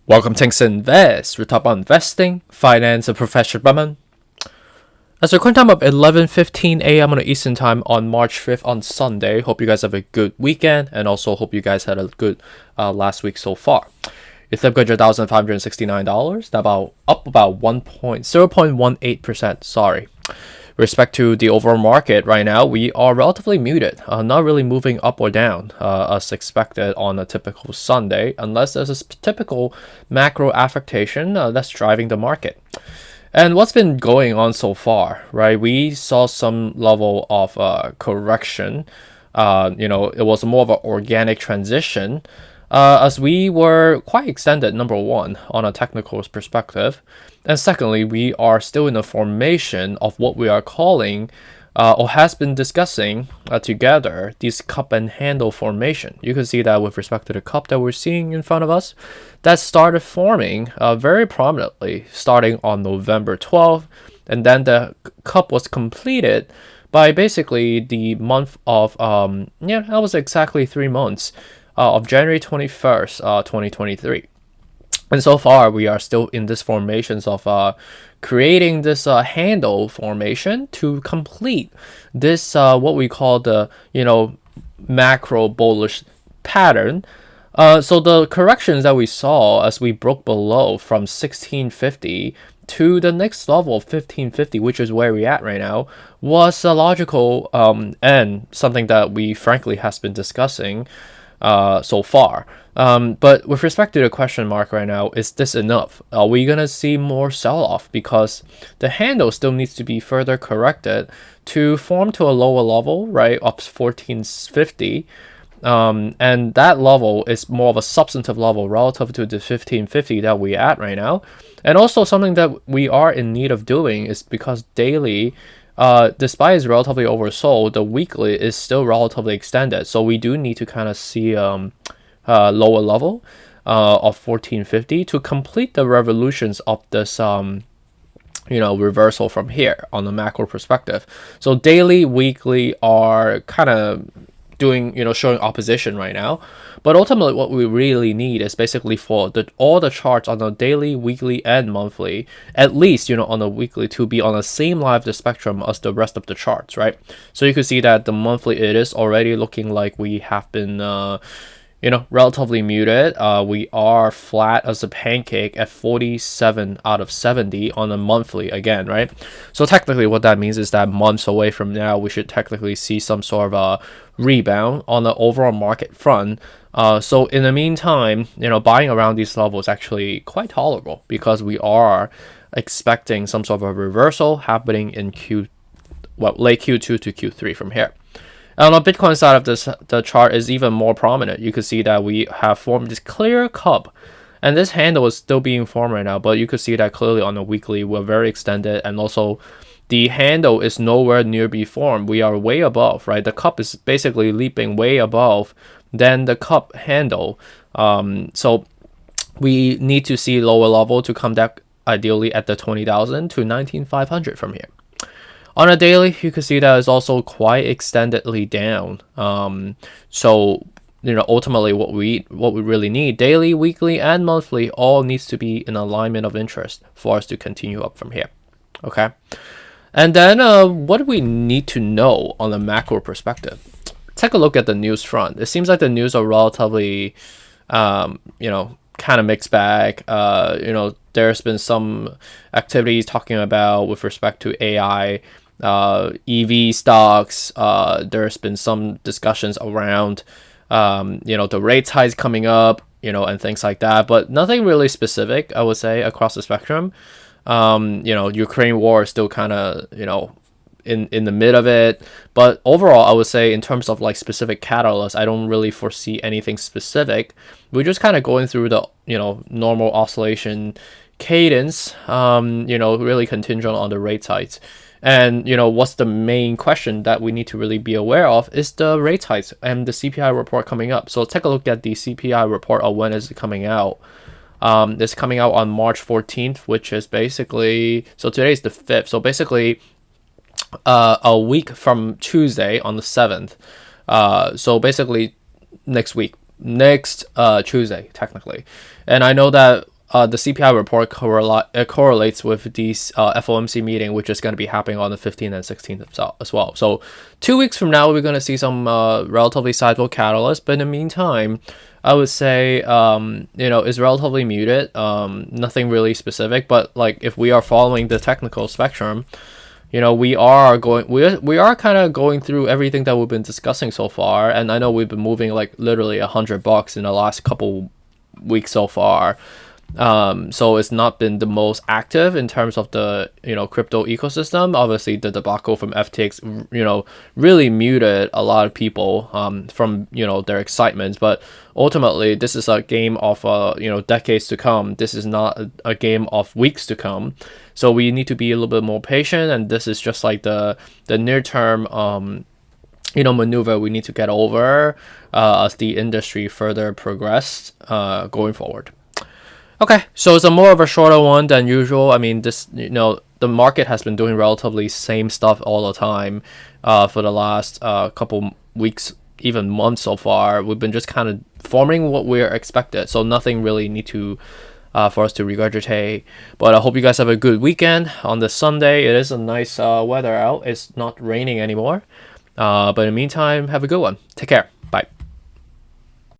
Welcome to Invest. We talk about investing, finance, and professional development. As a current time of 11:15 a.m. on the Eastern Time on March 5th on Sunday. Hope you guys have a good weekend, and also hope you guys had a good last week so far. Ethereum got $1,569. That up about 0.18%. Sorry. With respect to the overall market right now, we are relatively muted, not really moving up or down as expected on a typical Sunday, unless there's a typical macro affectation that's driving the market. And what's been going on so far, right? We saw some level of correction. It was more of an organic transition as we were quite extended, number one, on a technical perspective. And secondly, we are still in the formation of what we are calling or has been discussing together, this cup and handle formation. You can see that with respect to the cup that we're seeing in front of us, that started forming very prominently starting on November 12th. And then the cup was completed by basically the month of, that was exactly 3 months of January 21st, 2023. And so far, we are still in this formations of creating this handle formation to complete this what we call the macro bullish pattern. So the corrections that we saw as we broke below from 1650 to the next level of 1550, which is where we're at right now, was a logical and something that we frankly has been discussing so far. But with respect to the question mark right now, is this enough? Are we going to see more sell-off? Because the handle still needs to be further corrected to form to a lower level, right, of 1450. And that level is more of a substantive level relative to the 1550 that we're at right now. And also something that we are in need of doing is because daily, despite it's relatively oversold, the weekly is still relatively extended. So we do need to kind of see lower level of 1450 to complete the revolutions of this reversal from here on the macro perspective. So daily, weekly are kind of doing, showing opposition right now. But ultimately, what we really need is basically for all the charts on the daily, weekly, and monthly, at least, on the weekly, to be on the same line of the spectrum as the rest of the charts, right? So you can see that the monthly, it is already looking like we have been, relatively muted. We are flat as a pancake at 47 out of 70 on a monthly again, right? So technically what that means is that months away from now, we should technically see some sort of a rebound on the overall market front. So in the meantime, buying around these levels is actually quite tolerable because we are expecting some sort of a reversal happening in late Q2 to Q3 from here. And on the Bitcoin side of this, the chart is even more prominent. You can see that we have formed this clear cup, and this handle is still being formed right now, but you could see that clearly on the weekly, we're very extended, and also the handle is nowhere near be formed. We are way above, right? The cup is basically leaping way above than the cup handle. So we need to see lower level to come back ideally at the 20,000 to 19,500 from here. On a daily, you can see that is also quite extendedly down. So ultimately what we really need, daily, weekly, and monthly, all needs to be in alignment of interest for us to continue up from here. Okay. And then what do we need to know on the macro perspective? Take a look at the news front. It seems like the news are relatively, kind of mixed bag. There's been some activities talking about with respect to AI, EV stocks. There's been some discussions around, the rate hikes coming up, and things like that, but nothing really specific, I would say, across the spectrum. Ukraine war is still kind of, in the mid of it, but overall, I would say in terms of like specific catalysts, I don't really foresee anything specific. We're just kind of going through the, normal oscillation cadence, really contingent on the rate hikes. And, what's the main question that we need to really be aware of is the rate hikes and the CPI report coming up. So take a look at the CPI report of when is it coming out. It's coming out on March 14th, which is basically, so today is the 5th. So basically a week from Tuesday on the 7th. So basically next week, next Tuesday, technically. And I know that the CPI report correlates with these FOMC meeting, which is going to be happening on the 15th and 16th as well. So 2 weeks from now, we're going to see some relatively sizable catalysts. But in the meantime, I would say, it's relatively muted. Nothing really specific. But like if we are following the technical spectrum, we are kind of going through everything that we've been discussing so far. And I know we've been moving like literally $100 in the last couple weeks so far. So it's not been the most active in terms of the crypto ecosystem. Obviously the debacle from FTX really muted a lot of people from their excitement, but ultimately this is a game of decades to come. This is not a game of weeks to come, so we need to be a little bit more patient, and this is just like the near term maneuver we need to get over as the industry further progress going forward. Okay, so it's a more of a shorter one than usual. I mean, this, the market has been doing relatively same stuff all the time for the last couple weeks, even months so far. We've been just kind of forming what we're expected, so nothing really need to for us to regurgitate. But I hope you guys have a good weekend on this Sunday. It is a nice weather out. It's not raining anymore. But in the meantime, have a good one. Take care.